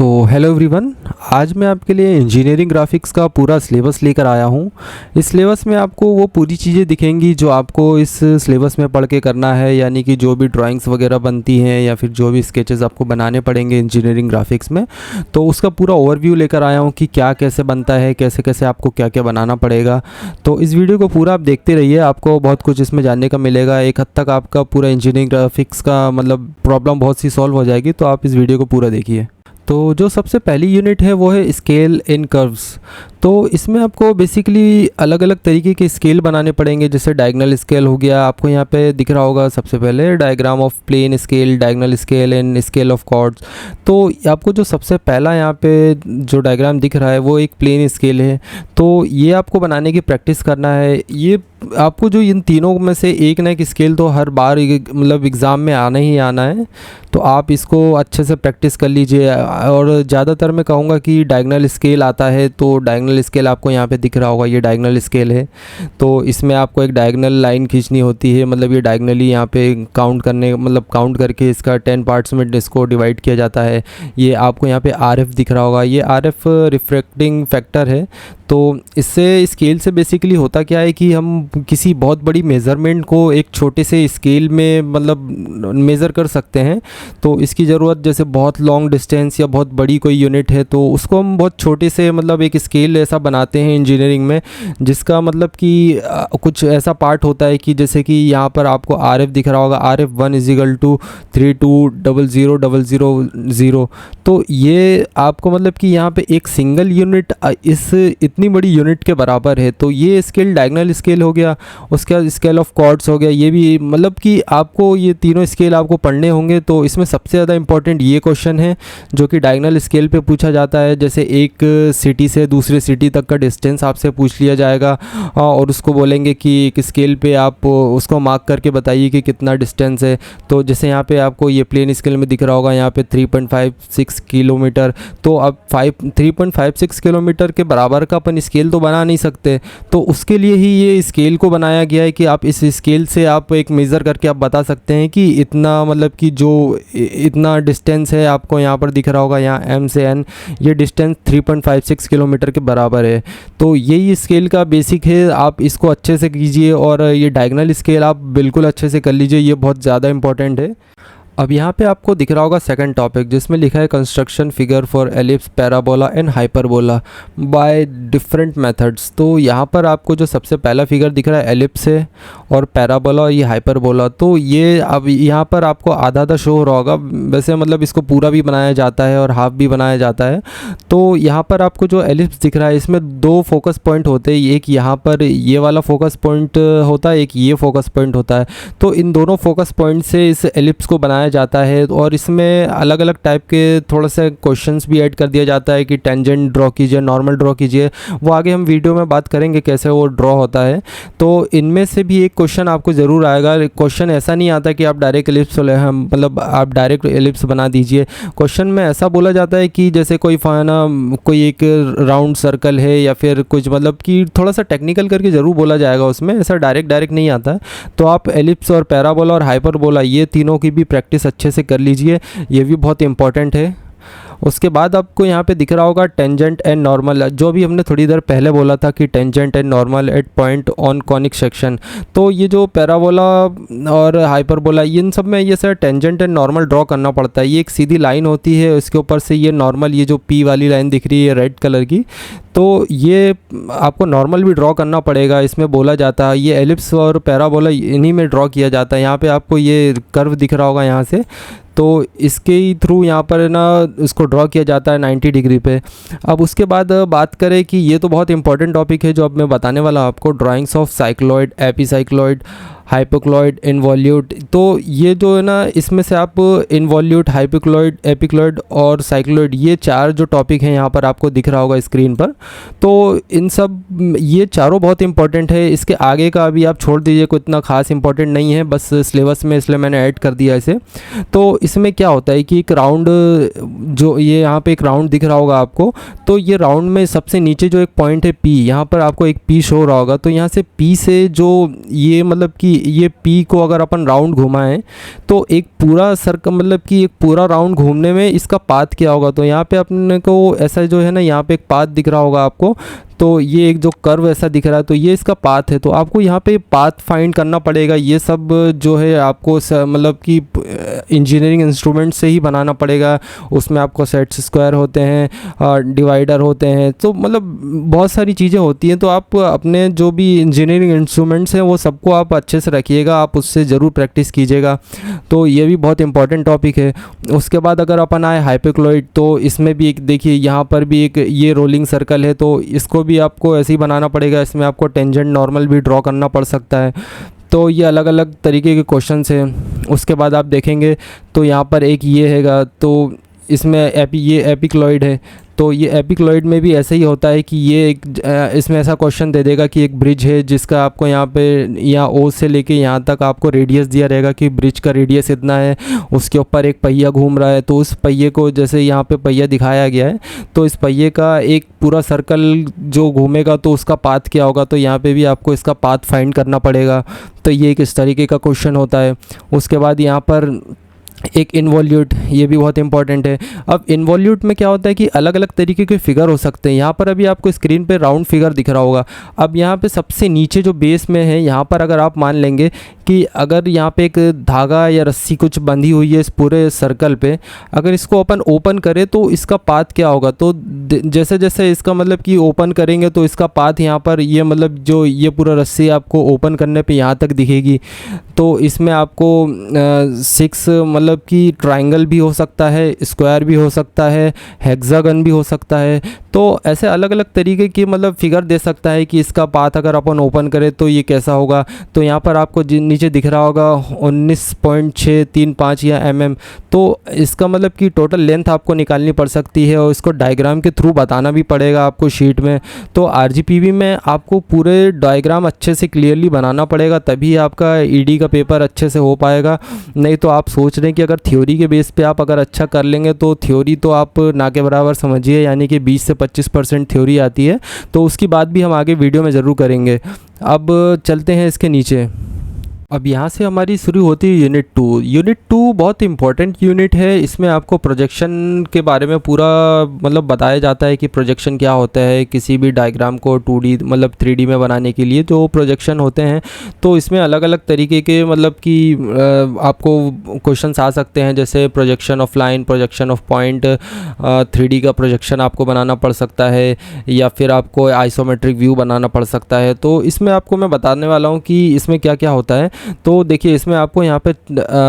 Hello everyone. आज मैं आपके लिए इंजीनियरिंग ग्राफिक्स का पूरा सिलेबस लेकर आया हूँ। इस सिलेबस में आपको वो पूरी चीज़ें दिखेंगी जो आपको इस सिलेबस में पढ़ के करना है, यानी कि जो भी ड्राइंग्स वगैरह बनती हैं या फिर जो भी स्केचेस आपको बनाने पड़ेंगे इंजीनियरिंग ग्राफिक्स में, तो उसका पूरा ओवरव्यू लेकर आया हूँ कि क्या कैसे बनता है, कैसे कैसे आपको क्या क्या बनाना पड़ेगा। तो इस वीडियो को पूरा आप देखते रहिए, आपको बहुत कुछ इसमें जानने का मिलेगा। एक हद तक आपका पूरा इंजीनियरिंग ग्राफिक्स का मतलब प्रॉब्लम बहुत सी सॉल्व हो जाएगी, तो आप इस वीडियो को पूरा देखिए। तो जो सबसे पहली यूनिट है वो है स्केल इन कर्व्स। तो इसमें आपको बेसिकली अलग अलग तरीके के स्केल बनाने पड़ेंगे। जैसे डायगोनल स्केल हो गया, आपको यहाँ पे दिख रहा होगा सबसे पहले diagram of plain scale, diagonal scale and scale of chords. तो आपको जो सबसे पहला यहाँ पे जो डायग्राम दिख रहा है वो एक प्लेन स्केल है। तो ये आपको बनाने की प्रैक्टिस करना है। ये आपको जो इन तीनों में से एक ना एक स्केल तो हर बार मतलब एग्ज़ाम में आना ही आना है, तो आप इसको अच्छे से प्रैक्टिस कर लीजिए। और ज़्यादातर मैं कहूँगा कि डायगोनल स्केल आता है, तो डायगोनल स्केल आपको यहाँ पे दिख रहा होगा, ये डायगोनल स्केल है। तो इसमें आपको एक डायगोनल लाइन खींचनी होती है, मतलब ये डायगोनली यहाँ पे काउंट करके इसका 10 पार्ट्स में इसको डिवाइड किया जाता है। ये आपको यहाँ पे RF दिख रहा होगा, ये RF रिफ्रैक्टिंग फैक्टर है। तो इससे स्केल से बेसिकली होता क्या है कि हम किसी बहुत बड़ी मेज़रमेंट को एक छोटे से स्केल में मतलब मेज़र कर सकते हैं। तो इसकी ज़रूरत, जैसे बहुत लॉन्ग डिस्टेंस या बहुत बड़ी कोई यूनिट है, तो उसको हम बहुत छोटे से मतलब एक स्केल ऐसा बनाते हैं इंजीनियरिंग में, जिसका मतलब कि कुछ ऐसा पार्ट होता है कि जैसे कि यहाँ पर आपको RF दिख रहा होगा, RF1 = 32000000। तो ये आपको मतलब कि यहाँ पे एक सिंगल यूनिट इस इतनी बड़ी यूनिट के बराबर है। तो ये स्केल डायगोनल स्केल हो गया। उसके बाद स्केल ऑफ कॉर्ड्स हो गया। ये भी मतलब कि आपको ये तीनों स्केल आपको पढ़ने होंगे। तो इसमें सबसे ज़्यादा इंपॉर्टेंट ये क्वेश्चन है जो कि डायगोनल स्केल पे पूछा जाता है। जैसे एक सिटी से दूसरे सिटी तक का डिस्टेंस आपसे पूछ लिया जाएगा और उसको बोलेंगे कि एक स्केल पे आप उसको मार्क करके बताइए कि कितना डिस्टेंस है। तो जैसे यहाँ पे आपको ये प्लेन स्केल में दिख रहा होगा, यहाँ पे 3.56 किलोमीटर। तो अब 3.56 किलोमीटर के बराबर का अपन स्केल तो बना नहीं सकते, तो उसके लिए ही ये स्केल को बनाया गया है कि आप इस स्केल से आप एक मेज़र करके आप बता सकते हैं कि इतना मतलब कि जो इतना डिस्टेंस है, आपको यहाँ पर दिख रहा होगा, यहाँ M से N, ये डिस्टेंस 3.56 किलोमीटर के बराबर है। तो यही स्केल का बेसिक है, आप इसको अच्छे से कीजिए। और ये डायगोनल स्केल आप बिल्कुल अच्छे से कर लीजिए, ये बहुत ज़्यादा इंपॉर्टेंट है। अब यहाँ पे आपको दिख रहा होगा सेकंड टॉपिक, जिसमें लिखा है construction figure for ellipse, parabola and hyperbola by different methods. तो यहाँ पर आपको जो सबसे पहला फिगर दिख रहा है एलिप्स है, और पैराबोला और ये हाइपरबोला। तो ये अब यहाँ पर आपको आधा आधा शो हो रहा होगा, वैसे मतलब इसको पूरा भी बनाया जाता है और हाफ भी बनाया जाता है। तो यहाँ पर आपको जो एलिप्स दिख रहा है, इसमें दो फोकस पॉइंट होते हैं। एक यहाँ पर ये वाला फोकस पॉइंट होता है, एक ये फोकस पॉइंट होता है। तो इन दोनों फोकस पॉइंट से इस एलिप्स को बनाया जाता है। और इसमें अलग अलग टाइप के थोड़ा सा क्वेश्चंस भी ऐड कर दिया जाता है कि टेंजेंट ड्रॉ कीजिए, नॉर्मल ड्रॉ कीजिए। वो आगे हम वीडियो में बात करेंगे कैसे वो ड्रॉ होता है। तो इनमें से भी एक क्वेश्चन आपको ज़रूर आएगा। क्वेश्चन ऐसा नहीं आता कि आप डायरेक्ट एलिप्स मतलब आप डायरेक्ट एलिप्स बना दीजिए। क्वेश्चन में ऐसा बोला जाता है कि जैसे कोई कोई एक राउंड सर्कल है या फिर कुछ, मतलब कि थोड़ा सा टेक्निकल करके ज़रूर बोला जाएगा उसमें, ऐसा डायरेक्ट नहीं आता है। तो आप एलिप्स और पैराबोला और हाइपरबोला ये तीनों की भी प्रैक्टिस अच्छे से कर लीजिए, ये भी बहुत इंपॉर्टेंट है। उसके बाद आपको यहाँ पे दिख रहा होगा टेंजेंट एंड नॉर्मल, जो भी हमने थोड़ी देर पहले बोला था कि tangent and normal at point on conic section. तो ये जो पैराबोला और हाइपरबोला, इन सब में ये sir tangent and normal draw करना पड़ता है। ये एक सीधी लाइन होती है, उसके ऊपर से ये नॉर्मल, ये जो P वाली लाइन दिख रही है रेड कलर की, तो ये आपको नॉर्मल भी ड्रॉ करना पड़ेगा। इसमें बोला जाता है ये एलिप्स और पैराबोला इन्हीं में ड्रॉ किया जाता है। यहाँ पे आपको ये कर्व दिख रहा होगा यहाँ से, तो इसके ही थ्रू यहाँ पर ना इसको ड्रॉ किया जाता है 90 डिग्री पे। अब उसके बाद बात करें कि ये तो बहुत इंपॉर्टेंट टॉपिक है जो अब मैं बताने वाला आपको, ड्राइंग्स ऑफ साइक्लॉइड, एपीसाइक्लॉइड, हाइपोक्लॉइड, इनवॉल्यूट। तो ये जो है ना, इसमें से आप इनवॉल्यूट, हाइपोक्लॉइड, एपिक्लॉइड और साइक्लॉइड, ये चार जो टॉपिक हैं यहाँ पर आपको दिख रहा होगा स्क्रीन पर। तो इन सब ये चारों बहुत इंपॉर्टेंट है। इसके आगे का अभी आप छोड़ दीजिए, कोई इतना खास इंपॉर्टेंट नहीं है, बस सिलेबस में, इसलिए मैंने ऐड कर दिया इसे। तो इसमें क्या होता है कि एक राउंड, जो ये यहाँ पे एक राउंड दिख रहा होगा आपको, तो ये राउंड में सबसे नीचे जो एक पॉइंट है P, यहाँ पर आपको एक P शो हो रहा होगा। तो यहाँ से P से जो ये मतलब कि ये पी को अगर अपन राउंड घुमाएं तो एक पूरा सर्कल मतलब कि एक पूरा राउंड घूमने में इसका पाथ क्या होगा। तो यहाँ पे अपने को ऐसा जो है ना, यहाँ पे एक पाथ दिख रहा होगा आपको, तो ये एक जो कर्व ऐसा दिख रहा है तो ये इसका पाथ है। तो आपको यहाँ पे पाथ फाइंड करना पड़ेगा। ये सब जो है आपको मतलब कि इंजीनियरिंग इंस्ट्रूमेंट से ही बनाना पड़ेगा। उसमें आपको सेट्स स्क्वायर होते हैं, डिवाइडर होते हैं, तो मतलब बहुत सारी चीज़ें होती हैं। तो आप अपने जो भी इंजीनियरिंग इंस्ट्रूमेंट्स हैं वो सबको आप अच्छे से रखिएगा, आप उससे ज़रूर प्रैक्टिस कीजिएगा। तो ये भी बहुत इंपॉर्टेंट टॉपिक है। उसके बाद अगर अपन आए हाइपोक्लोइड, तो इसमें भी एक देखिए यहाँ पर भी एक ये रोलिंग सर्कल है, तो इसको भी आपको ऐसे ही बनाना पड़ेगा। इसमें आपको टेंजेंट नॉर्मल भी ड्रॉ करना पड़ सकता है। तो ये अलग अलग तरीके के क्वेश्चंस हैं। उसके बाद आप देखेंगे तो यहाँ पर एक ये हैगा, तो इसमें ये एपिक्लॉइड है। तो ये एपिक्लॉइड में भी ऐसा ही होता है कि ये एक इसमें ऐसा क्वेश्चन दे देगा कि एक ब्रिज है जिसका आपको यहाँ पे यहाँ ओ से लेके यहाँ तक आपको रेडियस दिया रहेगा कि ब्रिज का रेडियस इतना है, उसके ऊपर एक पहिया घूम रहा है। तो उस पहिए को जैसे यहाँ पे पहिया दिखाया गया है, तो इस पहिए का एक पूरा सर्कल जो घूमेगा तो उसका पाथ क्या होगा। तो यहाँ पे भी आपको इसका पाथ फाइंड करना पड़ेगा। तो ये एक इस तरीके का क्वेश्चन होता है। उसके बाद यहाँ पर एक इन्वॉल्यूट, ये भी बहुत इंपॉर्टेंट है। अब इन्वॉल्यूट में क्या होता है कि अलग अलग तरीके के फिगर हो सकते हैं। यहाँ पर अभी आपको स्क्रीन पे राउंड फिगर दिख रहा होगा। अब यहाँ पे सबसे नीचे जो बेस में है, यहाँ पर अगर आप मान लेंगे कि अगर यहाँ पे एक धागा या रस्सी कुछ बंधी हुई है इस पूरे सर्कल पे, अगर इसको अपन ओपन करें तो इसका पाथ क्या होगा। तो जैसे जैसे इसका मतलब कि ओपन करेंगे तो इसका पाथ यहाँ पर ये मतलब जो ये पूरा रस्सी आपको ओपन करने पे यहाँ तक दिखेगी। तो इसमें आपको 6 मतलब कि ट्रायंगल भी हो सकता है, स्क्वायर भी हो सकता है, हेक्सागन भी हो सकता है। तो ऐसे अलग अलग तरीके की मतलब फिगर दे सकता है कि इसका पाथ अगर अपन ओपन करें तो ये कैसा होगा। तो यहाँ पर आपको नीचे दिख रहा होगा 19.635 या mm। तो इसका मतलब कि टोटल लेंथ आपको निकालनी पड़ सकती है और इसको डायग्राम के थ्रू बताना भी पड़ेगा आपको शीट में। तो आरजीपीवी में आपको पूरे डायग्राम अच्छे से क्लियरली बनाना पड़ेगा, तभी आपका ईडी का पेपर अच्छे से हो पाएगा। नहीं तो आप सोच रहे हैं कि अगर थ्योरी के बेस पे आप अगर अच्छा कर लेंगे तो थ्योरी तो आप ना के बराबर समझिए, यानी कि 20 से 25% थ्योरी आती है। तो उसकी बात भी हम आगे वीडियो में ज़रूर करेंगे। अब चलते हैं इसके नीचे। अब यहाँ से हमारी शुरू होती है यूनिट 2। यूनिट 2 बहुत इंपॉर्टेंट यूनिट है। इसमें आपको प्रोजेक्शन के बारे में पूरा मतलब बताया जाता है कि प्रोजेक्शन क्या होता है। किसी भी डायग्राम को 2D मतलब 3D में बनाने के लिए जो प्रोजेक्शन होते हैं, तो इसमें अलग अलग तरीके के मतलब कि आपको क्वेश्चंस आ सकते हैं, जैसे projection of line, projection of point, 3D का प्रोजेक्शन आपको बनाना पड़ सकता है, या फिर आपको आइसोमेट्रिक व्यू बनाना पड़ सकता है। तो इसमें आपको मैं बताने वाला हूँ कि इसमें क्या क्या होता है। तो देखिए इसमें आपको यहाँ पे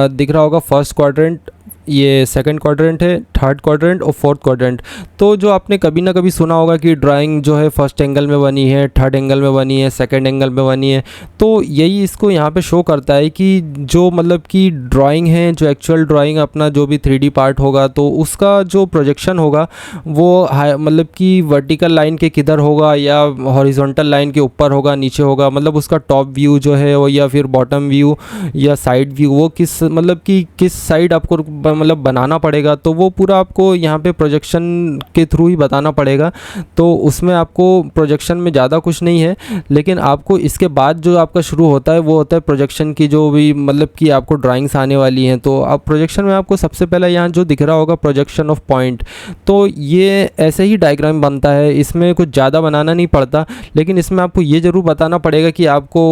दिख रहा होगा फर्स्ट क्वाड्रेंट, ये सेकंड क्वाड्रेंट है, थर्ड क्वाड्रेंट और फोर्थ क्वाड्रेंट। तो जो आपने कभी ना कभी सुना होगा कि ड्राइंग जो है फर्स्ट एंगल में बनी है, थर्ड एंगल में बनी है, सेकंड एंगल में बनी है। तो यही इसको यहाँ पे शो करता है कि जो मतलब कि ड्राइंग है, जो एक्चुअल ड्राइंग अपना जो भी 3D पार्ट होगा तो उसका जो प्रोजेक्शन होगा वो मतलब कि वर्टिकल लाइन के किधर होगा या हॉरिजॉन्टल लाइन के ऊपर होगा, नीचे होगा, मतलब उसका टॉप व्यू जो है वो या फिर बॉटम व्यू या साइड व्यू, वो किस मतलब कि किस साइड आपको मतलब बनाना पड़ेगा। तो वो पूरा आपको यहाँ पे प्रोजेक्शन के थ्रू ही बताना पड़ेगा। तो उसमें आपको प्रोजेक्शन में ज़्यादा कुछ नहीं है, लेकिन आपको इसके बाद जो आपका शुरू होता है वो होता है प्रोजेक्शन की जो भी मतलब कि आपको ड्राइंग्स आने वाली हैं। तो आप प्रोजेक्शन में आपको सबसे पहले यहाँ जो दिख रहा होगा प्रोजेक्शन ऑफ पॉइंट, तो ये ऐसे ही डायग्राम बनता है। इसमें कुछ ज़्यादा बनाना नहीं पड़ता, लेकिन इसमें आपको ये ज़रूर बताना पड़ेगा कि आपको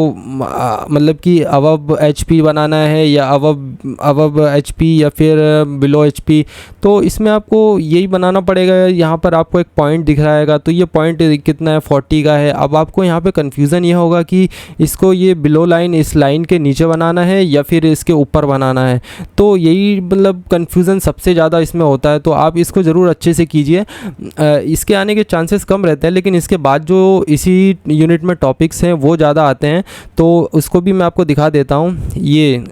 मतलब कि अबव HP बनाना है या अबव HP या फिर बिलो HP। तो इसमें आपको यही बनाना पड़ेगा। यहाँ पर आपको एक पॉइंट दिख रहा है, तो ये पॉइंट कितना है, 40 का है। अब आपको यहाँ पे कन्फ्यूज़न ये होगा कि इसको ये बिलो लाइन इस लाइन के नीचे बनाना है या फिर इसके ऊपर बनाना है। तो यही मतलब कन्फ्यूज़न सबसे ज़्यादा इसमें होता है। तो आप इसको ज़रूर अच्छे से कीजिए। इसके आने के चांसेस कम रहते हैं, लेकिन इसके बाद जो इसी यूनिट में टॉपिक्स हैं वो ज़्यादा आते हैं। तो उसको भी मैं आपको दिखा देता हूँ। ये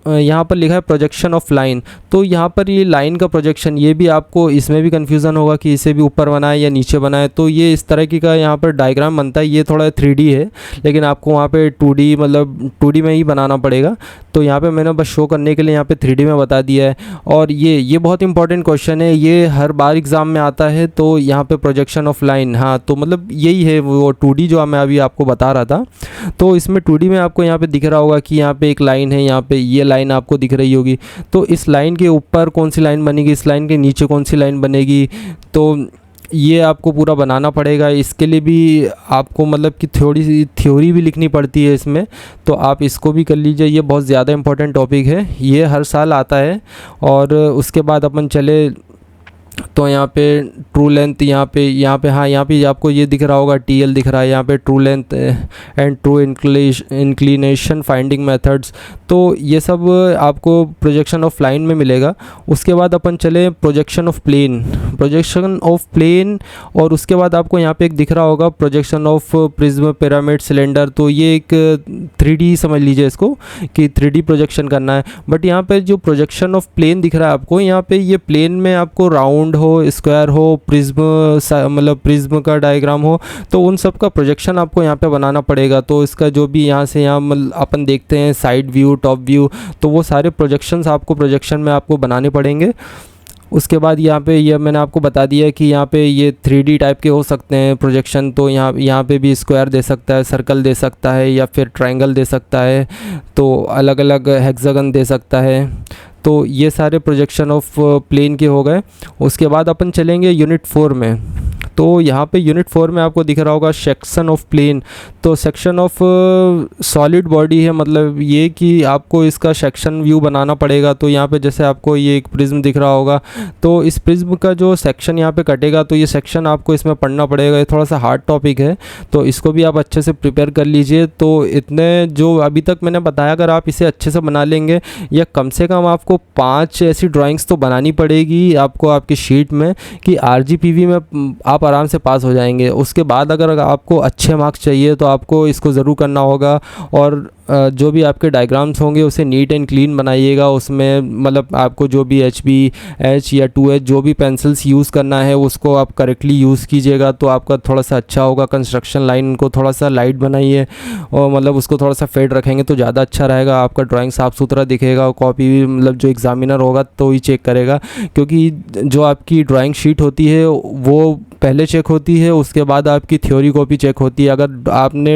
यहाँ पर लिखा है प्रोजेक्शन ऑफ लाइन, तो यहाँ पर ये लाइन का प्रोजेक्शन, ये भी आपको इसमें भी कन्फ्यूज़न होगा कि इसे भी ऊपर बनाए या नीचे बनाए। तो ये इस तरह की का यहाँ पर डायग्राम बनता है। ये थोड़ा 3D है, लेकिन आपको वहाँ पे 2D मतलब 2D में ही बनाना पड़ेगा। तो यहाँ पे मैंने बस शो करने के लिए यहाँ पे 3D में बता दिया है। और ये बहुत इंपॉर्टेंट क्वेश्चन है, ये हर बार एग्ज़ाम में आता है। तो यहाँ पे प्रोजेक्शन ऑफ लाइन, हाँ तो मतलब यही है वो 2D जो मैं अभी आपको बता रहा था। तो इसमें 2D में आपको यहाँ पे दिख रहा होगा कि यहाँ पे एक लाइन है, यहाँ पे ये लाइन आपको दिख रही होगी। तो इस लाइन के ऊपर कौन सी लाइन बनेगी, इस लाइन के नीचे कौन सी लाइन बनेगी, तो ये आपको पूरा बनाना पड़ेगा। इसके लिए भी आपको मतलब कि थ्योरी भी लिखनी पड़ती है इसमें, तो आप इसको भी कर लीजिए। ये बहुत ज़्यादा इंपॉर्टेंट टॉपिक है, ये हर साल आता है। और उसके बाद अपन चले तो यहाँ पे ट्रू लेंथ, यहाँ पे हाँ यहाँ पे आपको ये दिख रहा होगा TL दिख रहा है यहाँ पे, true length and true inclination finding methods. तो ये सब आपको प्रोजेक्शन ऑफ लाइन में मिलेगा। उसके बाद अपन चले प्रोजेक्शन ऑफ प्लेन, और उसके बाद आपको यहाँ पे एक दिख रहा होगा projection of prism, pyramid, cylinder. तो ये एक 3D समझ लीजिए इसको कि 3D प्रोजेक्शन करना है। बट यहाँ पे जो प्रोजेक्शन ऑफ प्लेन दिख रहा है आपको, यहाँ पे ये प्लेन में आपको राउंड हो, स्क्वायर हो, प्रिज्म मतलब प्रिज्म का डायग्राम हो, तो उन सब का प्रोजेक्शन आपको यहाँ पे बनाना पड़ेगा। तो इसका जो भी यहाँ से यहाँ मतलब अपन देखते हैं साइड व्यू, टॉप व्यू, तो वो सारे प्रोजेक्शंस आपको प्रोजेक्शन में आपको बनाने पड़ेंगे। उसके बाद यहाँ पे ये मैंने आपको बता दिया कि यहाँ पे ये 3D टाइप के हो सकते हैं प्रोजेक्शन। तो यहाँ पे भी स्क्वायर दे सकता है, सर्कल दे सकता है, या फिर ट्रायंगल दे सकता है, तो अलग अलग हेक्सागन दे सकता है। तो ये सारे प्रोजेक्शन ऑफ प्लेन के हो गए। उसके बाद अपन चलेंगे यूनिट 4 में। तो यहाँ पे यूनिट 4 में आपको दिख रहा होगा सेक्शन ऑफ प्लेन। तो सेक्शन ऑफ सॉलिड बॉडी है, मतलब ये कि आपको इसका सेक्शन व्यू बनाना पड़ेगा। तो यहाँ पे जैसे आपको ये एक प्रिज्म दिख रहा होगा, तो इस प्रिज्म का जो सेक्शन यहाँ पे कटेगा, तो ये सेक्शन आपको इसमें पढ़ना पड़ेगा। ये थोड़ा सा हार्ड टॉपिक है, तो इसको भी आप अच्छे से प्रिपेयर कर लीजिए। तो इतने जो अभी तक मैंने बताया, अगर आप इसे अच्छे से बना लेंगे, या कम से कम आपको 5 ऐसी ड्राइंग्स तो बनानी पड़ेगी आपको आपकी शीट में, कि RGPV में आप आराम से पास हो जाएंगे। उसके बाद अगर आपको अच्छे मार्क्स चाहिए तो आपको इसको ज़रूर करना होगा। और जो भी आपके डायग्राम्स होंगे उसे नीट एंड क्लीन बनाइएगा। उसमें मतलब आपको जो भी HB, H या 2H जो भी पेंसिल्स यूज़ करना है उसको आप करेक्टली यूज़ कीजिएगा, तो आपका थोड़ा सा अच्छा होगा। कंस्ट्रक्शन लाइन को थोड़ा सा लाइट बनाइए, और मतलब उसको थोड़ा सा फेड रखेंगे तो ज़्यादा अच्छा रहेगा। आपका ड्राइंग साफ़ सुथरा दिखेगा, कॉपी भी मतलब जो एग्ज़ामिनर होगा तो ही चेक करेगा, क्योंकि जो आपकी ड्राइंग शीट होती है वो पहले चेक होती है, उसके बाद आपकी थ्योरी कॉपी चेक होती है। अगर आपने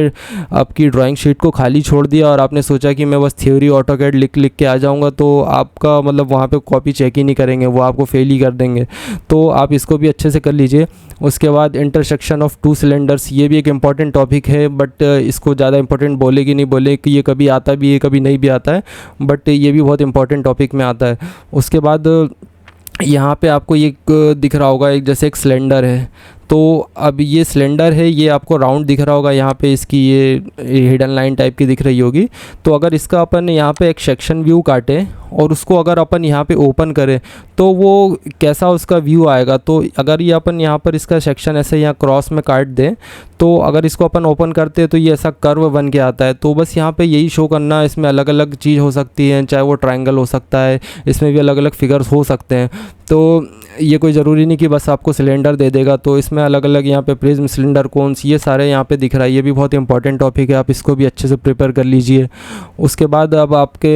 आपकी ड्राइंग शीट को खाली छोड़ दिया और आपने सोचा कि मैं बस थ्योरी ऑटोकैड लिख के आ जाऊंगा, तो आपका मतलब वहाँ पे कॉपी चेक ही नहीं करेंगे, वो आपको फेल ही कर देंगे। तो आप इसको भी अच्छे से कर लीजिए। उसके बाद इंटरसेक्शन ऑफ 2 सिलेंडर्स, ये भी एक इम्पॉर्टेंट टॉपिक है, बट इसको ज़्यादा इंपॉर्टेंट बोले कि नहीं बोले कि ये कभी आता भी है कभी नहीं भी आता है, बट ये भी बहुत इंपॉर्टेंट टॉपिक में आता है। उसके बाद यहाँ पे आपको ये दिख रहा होगा, एक जैसे एक सिलेंडर है। तो अब ये सिलेंडर है, ये आपको राउंड दिख रहा होगा, यहाँ पे इसकी ये हिडन लाइन टाइप की दिख रही होगी। तो अगर इसका अपन यहाँ पे एक सेक्शन व्यू काटे और उसको अगर अपन यहाँ पे ओपन करें तो वो कैसा उसका व्यू आएगा। तो अगर ये अपन यहाँ पर इसका सेक्शन ऐसे यहाँ क्रॉस में काट दें, तो अगर इसको अपन ओपन करते हैं तो ये ऐसा कर्व बन के आता है। तो बस यहाँ पे यही शो करना है, इसमें अलग अलग चीज़ हो सकती है, चाहे वो ट्रायंगल हो सकता है, इसमें भी अलग अलग फिगर्स हो सकते हैं। तो ये कोई ज़रूरी नहीं कि बस आपको सिलेंडर दे देगा, तो इसमें अलग अलग यहाँ पे प्रिज्म, सिलेंडर, कोन्स, ये सारे यहाँ पे दिख रहा है। ये भी बहुत इंपॉर्टेंट टॉपिक है, आप इसको भी अच्छे से प्रिपेयर कर लीजिए। उसके बाद अब आपके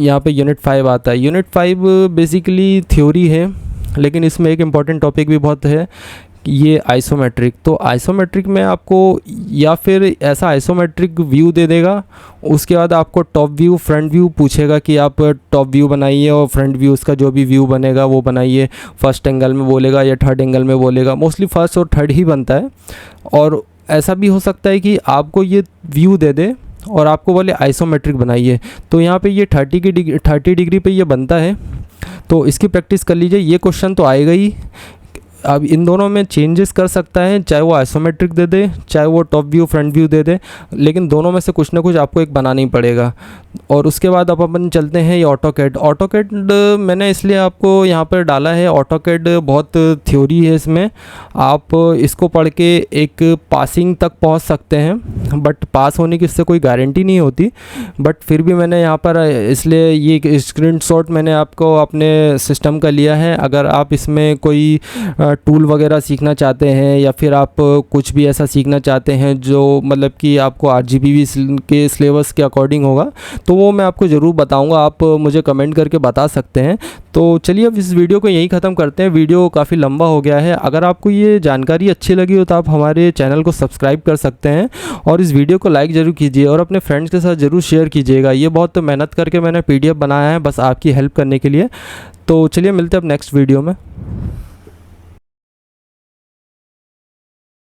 यहाँ पे यूनिट 5 आता है। यूनिट 5 बेसिकली थ्योरी है, लेकिन इसमें एक इम्पॉर्टेंट टॉपिक भी बहुत है, ये आइसोमेट्रिक। तो आइसोमेट्रिक में आपको या फिर ऐसा आइसोमेट्रिक व्यू दे देगा, उसके बाद आपको टॉप व्यू, फ्रंट व्यू पूछेगा कि आप टॉप व्यू बनाइए और फ्रंट व्यू उसका जो भी व्यू बनेगा वो बनाइए। फर्स्ट एंगल में बोलेगा या थर्ड एंगल में बोलेगा, मोस्टली फर्स्ट और थर्ड ही बनता है। और ऐसा भी हो सकता है कि आपको ये व्यू दे दे और आपको बोले आइसोमेट्रिक बनाइए। तो यहाँ पे ये 30 डिग्री पे ये बनता है, तो इसकी प्रैक्टिस कर लीजिए। ये क्वेश्चन तो आएगा ही, अब इन दोनों में चेंजेस कर सकता है, चाहे वो आइसोमेट्रिक दे दे, चाहे वो टॉप व्यू फ्रंट व्यू दे दे, लेकिन दोनों में से कुछ ना कुछ आपको एक बनाना ही पड़ेगा। और उसके बाद अब अपन चलते हैं ये ऑटोकैड। ऑटोकैड मैंने इसलिए आपको यहाँ पर डाला है, ऑटोकैड बहुत थ्योरी है इसमें, आप इसको पढ़ के एक पासिंग तक पहुँच सकते हैं, बट पास होने की इससे कोई गारंटी नहीं होती। बट फिर भी मैंने यहाँ पर इसलिए ये स्क्रीनशॉट मैंने आपको अपने सिस्टम का लिया है। अगर आप इसमें कोई टूल वगैरह सीखना चाहते हैं या फिर आप कुछ भी ऐसा सीखना चाहते हैं जो मतलब कि आपको RGBV के सिलेबस के अकॉर्डिंग होगा, तो वो मैं आपको ज़रूर बताऊंगा, आप मुझे कमेंट करके बता सकते हैं। तो चलिए अब इस वीडियो को यहीं ख़त्म करते हैं, वीडियो काफ़ी लंबा हो गया है। अगर आपको ये जानकारी अच्छी लगी हो तो आप हमारे चैनल को सब्सक्राइब कर सकते हैं और इस वीडियो को लाइक ज़रूर कीजिए और अपने फ्रेंड्स के साथ ज़रूर शेयर कीजिएगा। ये बहुत मेहनत करके मैंने PDF बनाया है बस आपकी हेल्प करने के लिए। तो चलिए मिलते हैं अब नेक्स्ट वीडियो में।